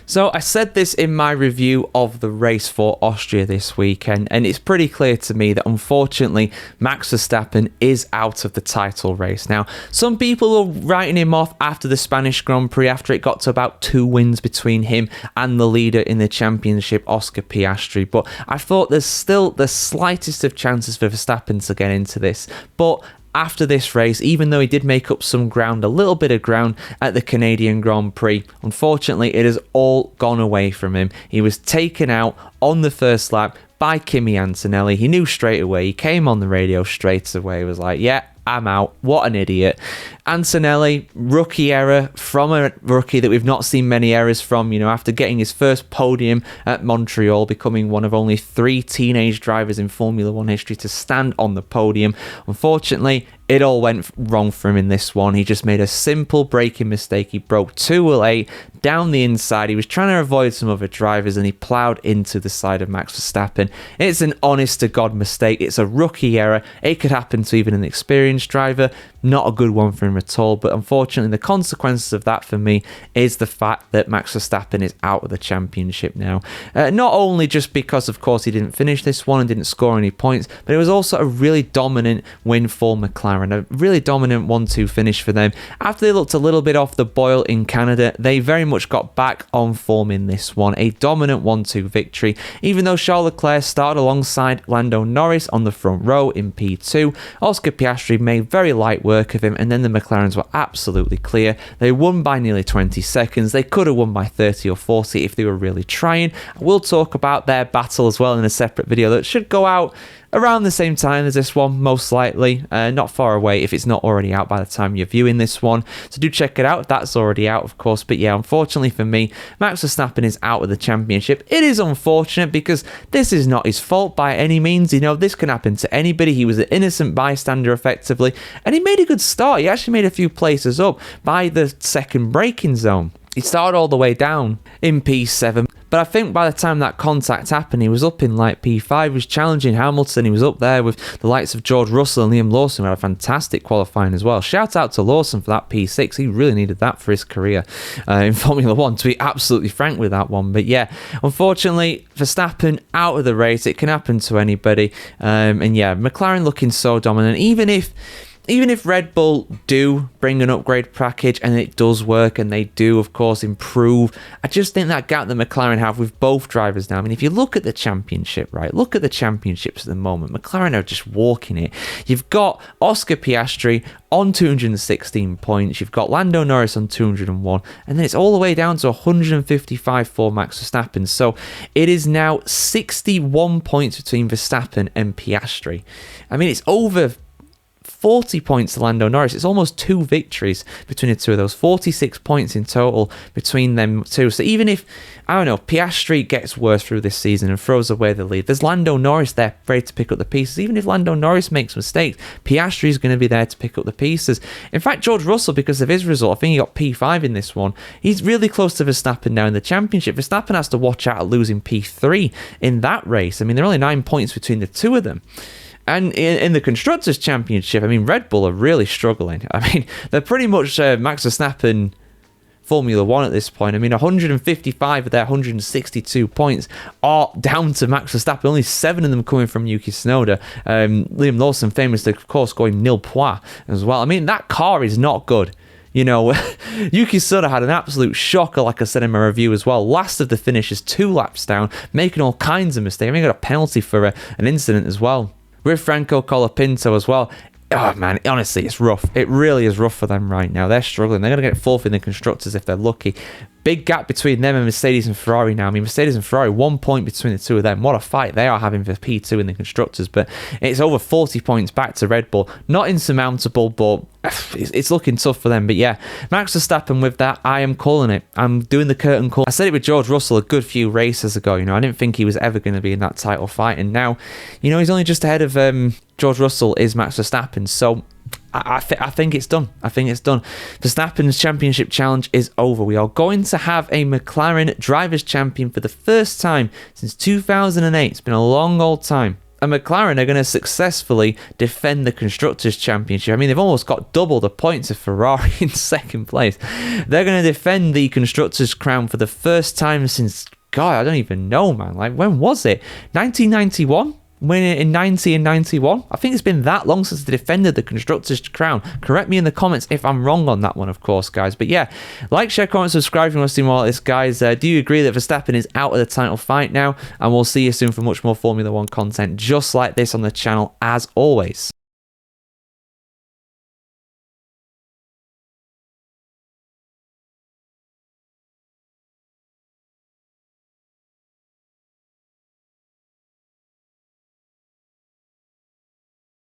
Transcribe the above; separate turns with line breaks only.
So I said this in my review of the race for Austria this weekend, and it's pretty clear to me that unfortunately Max Verstappen is out of the title race. Now, some people were writing him off after the Spanish Grand Prix, after it got to about 2 wins between him and the leader in the championship, Oscar Piastri, but I thought there's still the slightest of chances for Verstappen to get into this. But after this race, even though he did make up some ground, a little bit of ground at the Canadian Grand Prix, unfortunately it has all gone away from him. He was taken out on the first lap by Kimi Antonelli. He knew straight away. He came on the radio straight away. He was like, yeah, I'm out. What an idiot. Antonelli, rookie error from a rookie that we've not seen many errors from, after getting his first podium at Montreal, becoming one of only 3 teenage drivers in Formula One history to stand on the podium. Unfortunately, it all went wrong for him in this one. He just made a simple braking mistake. He broke 208 down the inside. He was trying to avoid some other drivers and he ploughed into the side of Max Verstappen. It's an honest-to-God mistake. It's a rookie error. It could happen to even an experienced driver. Not a good one for him at all, but unfortunately the consequences of that for me is the fact that Max Verstappen is out of the championship now. Not only just because of course he didn't finish this one and didn't score any points, but it was also a really dominant win for McLaren, a really dominant 1-2 finish for them. After they looked a little bit off the boil in Canada, they very much got back on form in this one. A dominant 1-2 victory, even though Charles Leclerc started alongside Lando Norris on the front row in P2. Oscar Piastri made very light work of him, and then the McLarens were absolutely clear. They won by nearly 20 seconds. They could have won by 30 or 40 if they were really trying. We'll talk about their battle as well in a separate video that should go out around the same time as this one, most likely. Not far away if it's not already out by the time you're viewing this one. So do check it out if that's already out, of course. But yeah, unfortunately for me, Max Verstappen is out of the championship. It is unfortunate because this is not his fault by any means. This can happen to anybody. He was an innocent bystander effectively, and he made a good start. He actually made a few places up by the second braking zone. He started all the way down in P7, but I think by the time that contact happened, he was up in like P5, he was challenging Hamilton, he was up there with the likes of George Russell and Liam Lawson, who had a fantastic qualifying as well. Shout out to Lawson for that P6, he really needed that for his career in Formula One, to be absolutely frank with that one. But yeah, unfortunately, Verstappen out of the race. It can happen to anybody, and yeah, McLaren looking so dominant. Even if Red Bull do bring an upgrade package and it does work and they do, of course, improve, I just think that gap that McLaren have with both drivers now, I mean, if you look at the championship, right, look at the championships at the moment, McLaren are just walking it. You've got Oscar Piastri on 216 points, you've got Lando Norris on 201, and then it's all the way down to 155 for Max Verstappen. So it is now 61 points between Verstappen and Piastri. I mean, it's over 40 points to Lando Norris. It's almost 2 victories between the two of those. 46 points in total between them two. So even if, Piastri gets worse through this season and throws away the lead, there's Lando Norris there ready to pick up the pieces. Even if Lando Norris makes mistakes, Piastri is going to be there to pick up the pieces. In fact, George Russell, because of his result, I think he got P5 in this one. He's really close to Verstappen now in the championship. Verstappen has to watch out at losing P3 in that race. I mean, there are only 9 points between the two of them. And in the Constructors' Championship, I mean, Red Bull are really struggling. I mean, they're pretty much Max Verstappen Formula One at this point. I mean, 155 of their 162 points are down to Max Verstappen. Only 7 of them coming from Yuki Tsunoda. Liam Lawson famously, of course, going nil points as well. I mean, that car is not good. Yuki Tsunoda had an absolute shocker, like I said in my review as well. Last of the finishes, 2 laps down, making all kinds of mistakes. I mean, he got a penalty for an incident as well with Franco Colapinto as well. Oh man, honestly, it's rough. It really is rough for them right now. They're struggling. They're going to get 4th in the Constructors if they're lucky. Big gap between them and Mercedes and Ferrari now. I mean, Mercedes and Ferrari, 1 point between the two of them. What a fight they are having for P2 in the Constructors. But it's over 40 points back to Red Bull. Not insurmountable, but it's looking tough for them. But yeah, Max Verstappen with that, I am calling it. I'm doing the curtain call. I said it with George Russell a good few races ago. I didn't think he was ever going to be in that title fight. And now, he's only just ahead of George Russell is Max Verstappen. So I think it's done. Verstappen's championship challenge is over. We are going to have a McLaren Drivers' Champion for the first time since 2008. It's been a long old time. and McLaren are going to successfully defend the Constructors' Championship. I mean, they've almost got double the points of Ferrari in second place. They're going to defend the Constructors' crown for the first time since, God, I don't even know, man. Like, when was it? 1991? Winning it in 90 and 91. I think it's been that long since they defended the Constructors' crown. Correct me in the comments if I'm wrong on that one, of course, guys. But yeah, like, share, comment, subscribe if you want to see more of this, guys. Do you agree that Verstappen is out of the title fight now? And we'll see you soon for much more Formula 1 content just like this on the channel, as always.